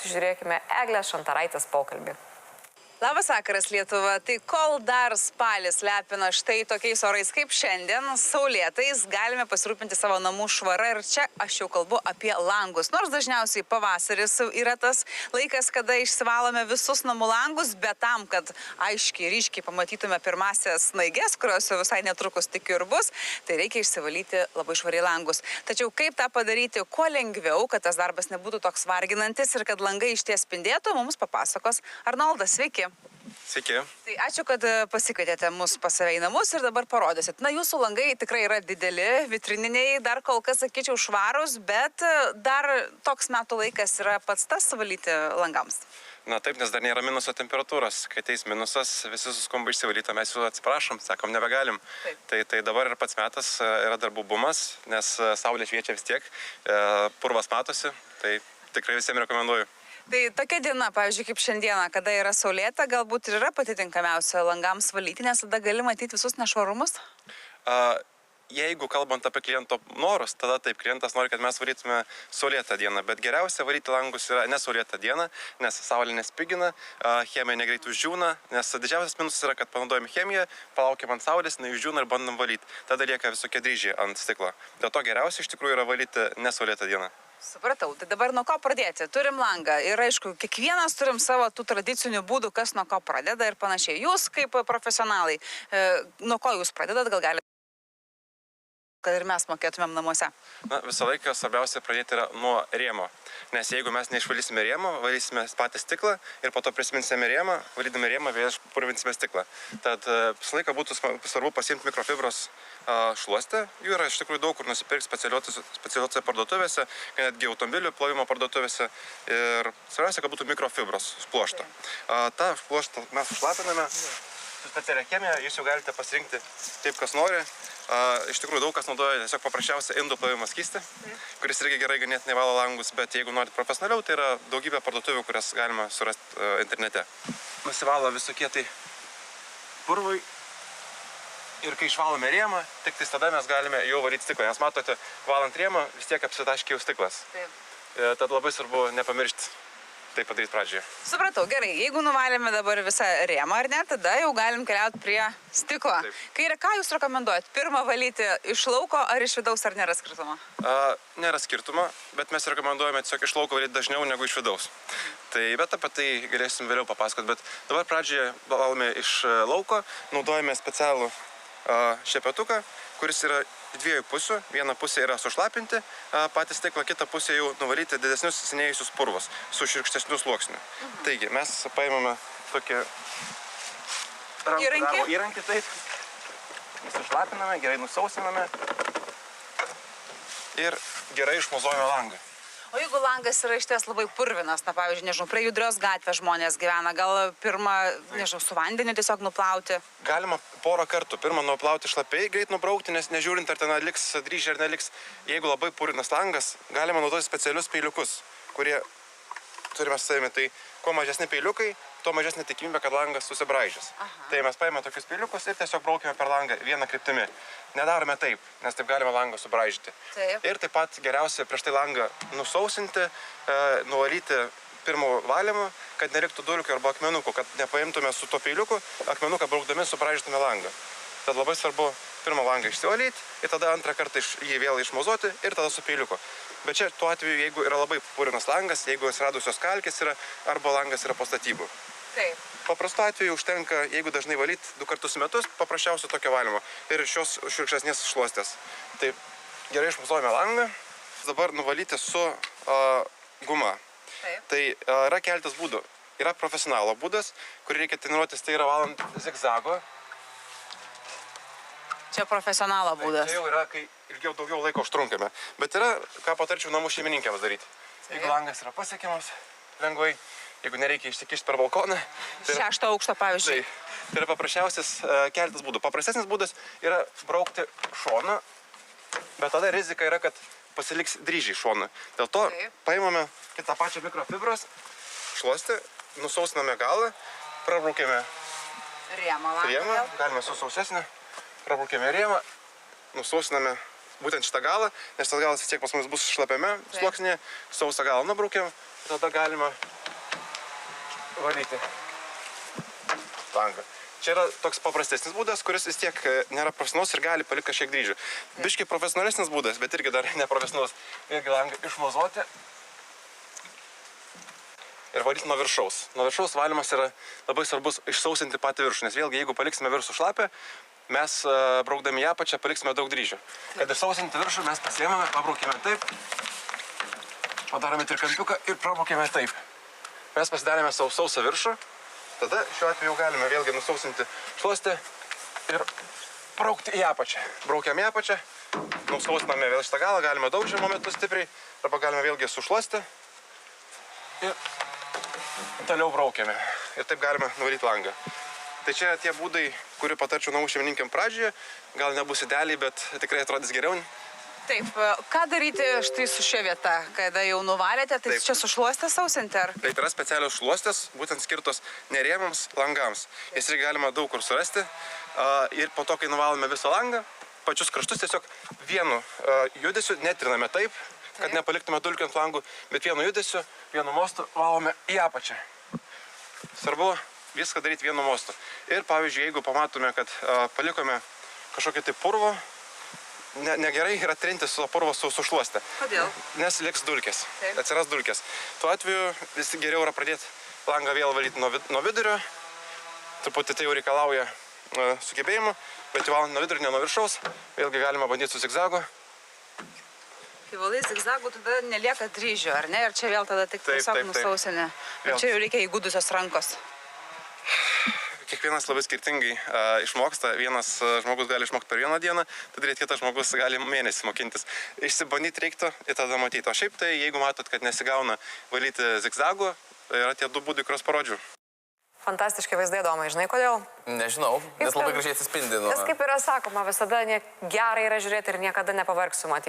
pasižiūrėkime Eglės Šantaraitės pokalbį. Labas vakaras, Lietuva. Tai kol dar spalis lepina štai tokiais orais kaip šiandien, saulėtais, galime pasirūpinti savo namų švarą ir čia aš jau kalbu apie langus. Nors dažniausiai pavasaris yra tas laikas, kada išsivalome visus namų langus, bet tam, kad aiškiai, ryškiai pamatytume pirmasias snaiges, kurios jau visai netrukus tikiu ir bus, tai reikia išsivalyti labai švariai langus. Tačiau kaip tą padaryti kuo lengviau, kad tas darbas nebūtų toks varginantis ir kad langai išties spindėtų, mums papasakos Arnoldas. Sveiki. Sveiki. Tai ačiū, kad pasikvietėte mus pas save į namus ir dabar parodysit. Na, jūsų langai tikrai yra dideli, vitrininiai, dar kol kas, sakyčiau, švarus, bet dar toks metų laikas yra pats tas valyti langams. Na taip, nes dar nėra minuso temperatūros. Kai ateis minusas, visi suskumba išsivalyti, mes jų atsiprašom, sakom, nebegalim. Tai dabar ir pats metas yra darbų bumas, nes saulė šviečia vis tiek, purvas matosi, tai tikrai visiems rekomenduoju. Tai tokia diena, pavyzdžiui, kaip šiandieną, kada yra saulėta, galbūt ir yra pati tinkamiausia langams valyti, nes tada gali matyti visus nešvarumus? Jeigu kalbant apie kliento norus, tada taip, klientas nori, kad mes valytume saulėtą dieną, bet geriausia valyti langus yra nesaulėtą dieną, nes saulė nespigina, chemija negreitai uždžiūna, nes didžiausias minusas yra, kad panaudojame chemiją, palaukiam ant saulės, neuždžiūna ir bandom valyti. Tada lieka visokie dryžiai ant stiklo. Dėl to geriausia iš tikrųjų yra valyti nesaulėtą dieną. Supratau, tai dabar nuo ko pradėti? Turim langą ir aišku, kiekvienas turim savo tų tradicinių būdų, kas nuo ko pradeda ir panašiai. Jūs kaip profesionalai, nuo ko jūs pradedat, gal galite, kad ir mes mokėtumėm namuose? Na, visą laiką svarbiausia pradėti yra nuo rėmo. Nes jeigu mes neišvalysime rėmo, valysime patį stiklą ir po to prisiminsime rėmą, valydami rėmą vėl purvinsime stiklą. Tad visą laiką būtų svarbu pasiimti mikrofibros šluostę. Jų yra iš tikrųjų daug, kur nusipirks specialiuose parduotuvėse, netgi automobilių plovimo parduotuvėse. Ir svarbiausia, kad būtų mikrofibros pluošto. Ta pluoštą mes užlapiname su specialia chemija, jūs jau galite pasirinkti taip, kas nori. Iš tikrųjų daug kas naudoja tiesiog paprasčiausią indų plovimo skystį, kuris irgi gerai ganėtinai valo langus, bet jeigu norit profesionaliau, tai yra daugybė parduotuvių, kurias galima surasti internete. Nusivalo visokie tai purvai ir kai išvalome rėmą, tik tada mes galime jau valyti stiklą, nes matote, valant rėmą vis tiek apsitaškė jau stiklas. Tad labai svarbu nepamiršti tai padaryti pradžioje. Supratau, gerai, jeigu nuvalėme dabar visą rėmą ar ne, tada jau galim keliauti prie stiklo. Ką jūs rekomenduojat? Pirmą valyti iš lauko ar iš vidaus, ar nėra skirtumo? Nėra skirtumo, bet mes rekomenduojame tiesiog iš lauko valyti dažniau negu iš vidaus. Bet apie tai galėsim vėliau papasakoti, bet dabar pradžioje valome iš lauko, naudojame specialų šepetuką, kuris yra dviejų pusių. Viena pusė yra sušlapinti patį stiklą, kita pusė jau nuvalyti didesnius senėjusius purvus su širkštesniu sluoksniu. Taigi, mes paimame tokį įrankį, taip, sušlapiname, gerai nusausiname ir gerai išmozuojame langą. O jeigu langas yra išties labai purvinas, na pavyzdžiui, nežinau, prie Judrios gatvės žmonės gyvena, gal pirmą, nežinau, su vandeniu tiesiog nuplauti? Galima porą kartų. Pirmą nuplauti šlapiai, greit nubraukti, nes nežiūrint, ar ten liks dryžiai ar neliks. Jeigu labai purvinas langas, galima naudoti specialius peiliukus, kurie turime su savimi. Tai kuo mažesni peiliukai, tuo mažesnė tikimybė, kad langas susibraižys. Tai mes paimame tokius peiliukus ir tiesiog braukime per langą vieną kryptimi. Nedarome taip, nes taip galime langą subraižyti. Ir taip pat geriausia prieš tai langą nusausinti, nuvalyti pirmo valymu, kad neliktų dulkių arba akmenukų, kad nepaimtume su to peiliuku, akmenuką braukdami subraižytume langą. Tad labai svarbu pirmą langą išsivalyti ir tada antrą kartą jį vėl išmozuoti ir tada su peiliuku. Bet čia tuo atveju, jeigu yra labai purvinas langas, jeigu atsiradusios kalkės yra arba langas yra po statybų. Paprastu atveju užtenka, jeigu dažnai valyti 2 kartus į metus, paprasčiausio tokio valymo ir šios širkštesnės šluostės. Tai gerai išmozuojame langą, dabar nuvalyti su guma. Tai yra keletas būdų. Yra profesionalo būdas, kurį reikia treniruotis, tai yra valant zigzago. Čia profesionalo būdas. Tai jau yra, kai ilgiau daugiau laiko užtrunkame. Bet yra, ką patarčiau namų šeimininkėms daryti. Jeigu langas yra pasiekiamas lengvai, jeigu nereikia išsikišti per balkoną. 6 aukšto, pavyzdžiui. Tai yra paprasčiausias keletas būdų. Paprastesnis būdas yra braukti šoną, bet tada rizika yra, kad pasiliks dryžiai šoną. Dėl to paimame kitą pačią mikrofibros šluostę, nusausiname galą, prabraukėme rėmą, galime su sausesnė, prabraukėme rėmą, nusausiname būtent šitą galą, nes tas galas vis tiek pas mus bus šlapiame sluoksnėje, sausą galą nubraukėm, tada galima valyti langą. Čia yra toks paprastesnis būdas, kuris vis tiek nėra profesionalus ir gali palikti kažkiek dryžių. Biškai profesionalesnis būdas, bet irgi dar neprofesionalus. Irgi langą išmozuoti ir valyti nuo viršaus. Nuo viršaus valymas yra labai svarbus išsausinti patį viršų, nes vėlgi, jeigu paliksime viršų šlapę, mes braukdami į apačią paliksime daug dryžių. Kad išsausinti viršų mes pasiėmame, pabraukime taip, padarome trikampiuką ir prabraukime taip. Mes pasidarėme sausą viršų. Tada šiuo atveju galime vėlgi nusausinti šluostę ir braukti į apačią. Braukiam į apačią, nusausiname vėl šitą galą, galime daug žemo metu stipriai, arba galime vėlgi su šluostę ir toliau braukiame. Ir taip galime nuvalyti langą. Tai čia tie būdai, kurių patarčiau namų šeimininkėm pradžioje, gal nebus idealiai, bet tikrai atrodys geriau. Taip, ką daryti štai su šia vieta, kada jau nuvalėte, tai čia su šluostė sausinti ar? Taip, yra specialios šluostės, būtent skirtos nerėmams langams. Jas irgi galima daug kur surasti. Ir po to, kai nuvalome visą langą, pačius kraštus tiesiog vienu judesiu netriname taip, kad nepaliktume dulkių ant langų, bet vienu judesiu, vienu mostu valome į apačią. Svarbu viską daryti vienu mostu. Ir pavyzdžiui, jeigu pamatome, kad palikome kažkokį tai purvo, negerai yra trinti su purvo su šluostė. Kodėl? Nes liks dulkės. Taip. Atsiras dulkės. Tuo atveju visi geriau yra pradėti langą vėl valyti nuo vidurio. Truputį tai jau reikalauja sugebėjimų, bet jau valant nuo vidurio, ne nuo viršaus. Vėlgi galima bandyti su zigzagu. Kai valai zigzagų, tada nelieka dryžių, ar ne? Ir čia vėl tada tik tiesiog nusausinė. Ir čia jau reikia įgudusios rankos. Kiekvienas labai skirtingai išmoksta. Vienas žmogus gali išmokti per vieną dieną, tada kitas žmogus gali mėnesį mokintis. Išsibandyti reiktų ir tada matyti. O šiaip tai, jeigu matot, kad nesigauna valyti zigzagų, yra tie du būdai, kuriuos parodžiau. Fantastiški vaizdai, Domai, žinai kodėl? Nežinau, nes labai gražiai atsispindi. Nes kaip yra sakoma, visada gerai yra žiūrėti ir niekada nepavargsiu matyti.